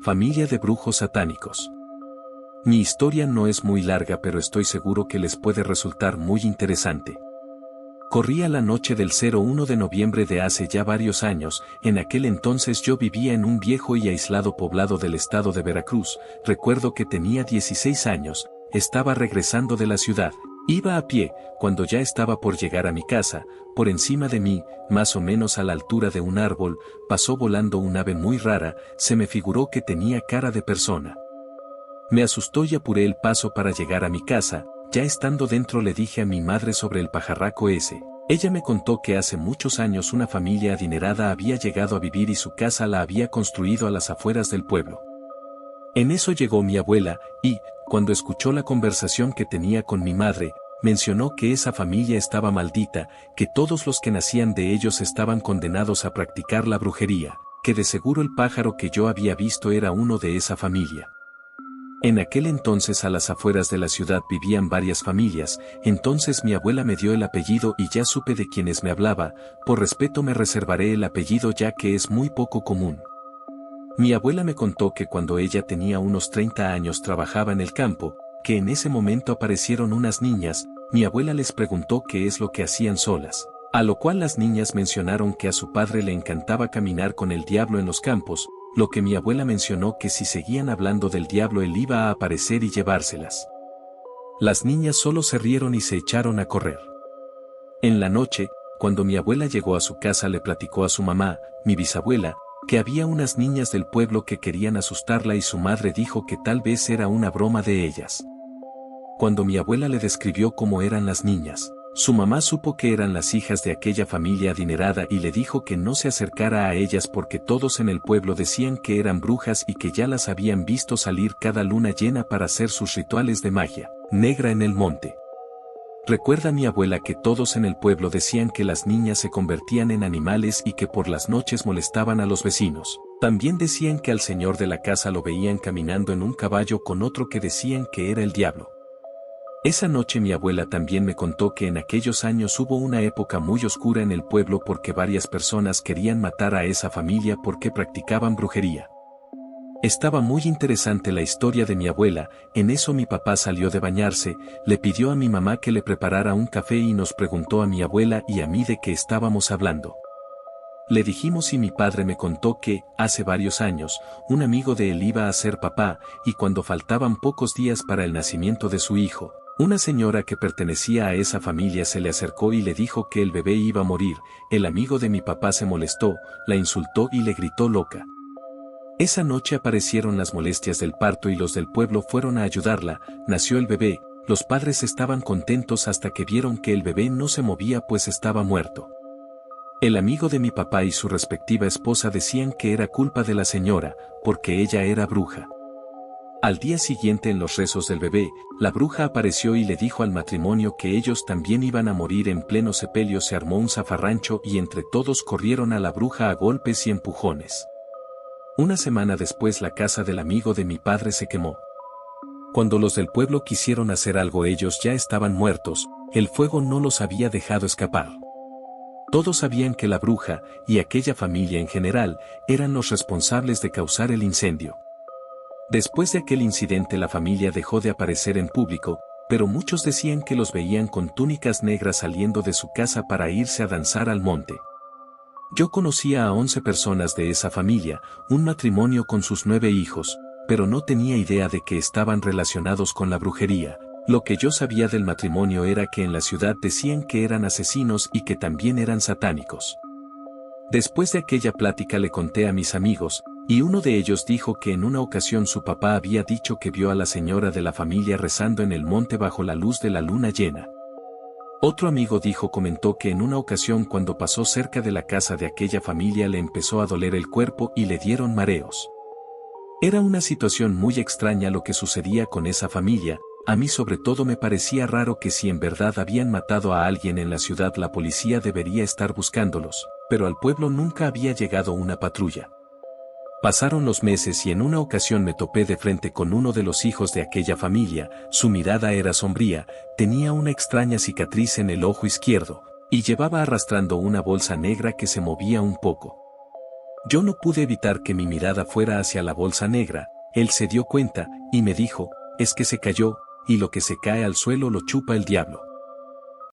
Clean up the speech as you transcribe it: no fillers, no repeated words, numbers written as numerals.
Familia de brujos satánicos. Mi historia no es muy larga, pero estoy seguro que les puede resultar muy interesante. Corría la noche del 01 de noviembre de hace ya varios años. En aquel entonces yo vivía en un viejo y aislado poblado del estado de Veracruz. Recuerdo que tenía 16 años, estaba regresando de la ciudad. Iba a pie, cuando ya estaba por llegar a mi casa. Por encima de mí, más o menos a la altura de un árbol, pasó volando un ave muy rara. Se me figuró que tenía cara de persona. Me asustó y apuré el paso para llegar a mi casa. Ya estando dentro le dije a mi madre sobre el pajarraco ese. Ella me contó que hace muchos años una familia adinerada había llegado a vivir y su casa la había construido a las afueras del pueblo. En eso llegó mi abuela, y, cuando escuchó la conversación que tenía con mi madre, mencionó que esa familia estaba maldita, que todos los que nacían de ellos estaban condenados a practicar la brujería, que de seguro el pájaro que yo había visto era uno de esa familia. En aquel entonces a las afueras de la ciudad vivían varias familias. Entonces mi abuela me dio el apellido y ya supe de quiénes me hablaba. Por respeto me reservaré el apellido ya que es muy poco común. Mi abuela me contó que cuando ella tenía unos 30 años trabajaba en el campo, que en ese momento aparecieron unas niñas. Mi abuela les preguntó qué es lo que hacían solas, a lo cual las niñas mencionaron que a su padre le encantaba caminar con el diablo en los campos, lo que mi abuela mencionó que si seguían hablando del diablo él iba a aparecer y llevárselas. Las niñas solo se rieron y se echaron a correr. En la noche, cuando mi abuela llegó a su casa le platicó a su mamá, mi bisabuela, que había unas niñas del pueblo que querían asustarla y su madre dijo que tal vez era una broma de ellas. Cuando mi abuela le describió cómo eran las niñas, su mamá supo que eran las hijas de aquella familia adinerada y le dijo que no se acercara a ellas porque todos en el pueblo decían que eran brujas y que ya las habían visto salir cada luna llena para hacer sus rituales de magia negra en el monte. Recuerda mi abuela que todos en el pueblo decían que las niñas se convertían en animales y que por las noches molestaban a los vecinos. También decían que al señor de la casa lo veían caminando en un caballo con otro que decían que era el diablo. Esa noche mi abuela también me contó que en aquellos años hubo una época muy oscura en el pueblo porque varias personas querían matar a esa familia porque practicaban brujería. Estaba muy interesante la historia de mi abuela. En eso mi papá salió de bañarse, le pidió a mi mamá que le preparara un café y nos preguntó a mi abuela y a mí de qué estábamos hablando. Le dijimos y mi padre me contó que, hace varios años, un amigo de él iba a ser papá, y cuando faltaban pocos días para el nacimiento de su hijo, una señora que pertenecía a esa familia se le acercó y le dijo que el bebé iba a morir. El amigo de mi papá se molestó, la insultó y le gritó loca. Esa noche aparecieron las molestias del parto y los del pueblo fueron a ayudarla. Nació el bebé, los padres estaban contentos hasta que vieron que el bebé no se movía pues estaba muerto. El amigo de mi papá y su respectiva esposa decían que era culpa de la señora, porque ella era bruja. Al día siguiente en los rezos del bebé, la bruja apareció y le dijo al matrimonio que ellos también iban a morir. En pleno sepelio se armó un zafarrancho y entre todos corrieron a la bruja a golpes y empujones. Una semana después la casa del amigo de mi padre se quemó. Cuando los del pueblo quisieron hacer algo ellos ya estaban muertos, el fuego no los había dejado escapar. Todos sabían que la bruja, y aquella familia en general, eran los responsables de causar el incendio. Después de aquel incidente la familia dejó de aparecer en público, pero muchos decían que los veían con túnicas negras saliendo de su casa para irse a danzar al monte. Yo conocía a 11 personas de esa familia, un matrimonio con sus 9 hijos, pero no tenía idea de que estaban relacionados con la brujería. Lo que yo sabía del matrimonio era que en la ciudad decían que eran asesinos y que también eran satánicos. Después de aquella plática le conté a mis amigos, y uno de ellos dijo que en una ocasión su papá había dicho que vio a la señora de la familia rezando en el monte bajo la luz de la luna llena. Otro amigo comentó que en una ocasión cuando pasó cerca de la casa de aquella familia le empezó a doler el cuerpo y le dieron mareos. Era una situación muy extraña lo que sucedía con esa familia. A mí sobre todo me parecía raro que si en verdad habían matado a alguien en la ciudad la policía debería estar buscándolos, pero al pueblo nunca había llegado una patrulla. Pasaron los meses y en una ocasión me topé de frente con uno de los hijos de aquella familia. Su mirada era sombría, tenía una extraña cicatriz en el ojo izquierdo, y llevaba arrastrando una bolsa negra que se movía un poco. Yo no pude evitar que mi mirada fuera hacia la bolsa negra. Él se dio cuenta, y me dijo, es que se cayó, y lo que se cae al suelo lo chupa el diablo.